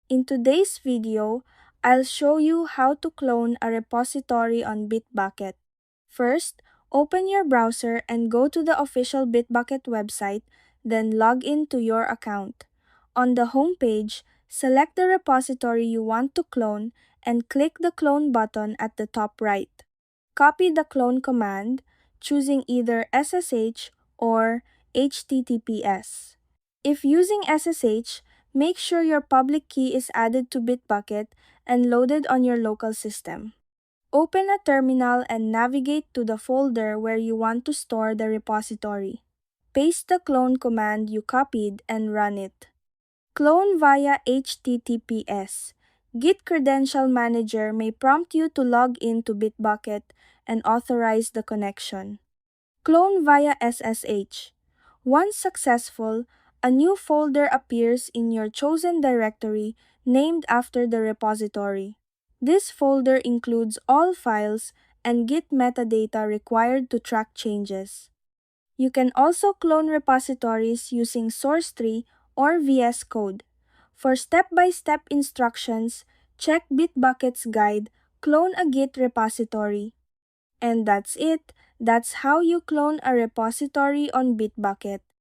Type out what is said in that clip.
In today's video, I'll show you how to clone a repository on Bitbucket. First, open your browser and go to the official Bitbucket website, then log in to your account. On the home page, select the repository you want to clone and click the clone button at the top right. Copy the clone command, choosing either SSH or HTTPS. If using SSH, make sure your public key is added to Bitbucket and loaded on your local system. Open a terminal and navigate to the folder where you want to store the repository. Paste the clone command you copied and run it. Clone via HTTPS. Git Credential Manager may prompt you to log in to Bitbucket and authorize the connection. Clone via SSH. Once successful, a new folder appears in your chosen directory named after the repository. This folder includes all files and Git metadata required to track changes. You can also clone repositories using source tree or VS Code. For step-by-step instructions, check Bitbucket's guide, Clone a Git repository. And that's it. That's how you clone a repository on Bitbucket.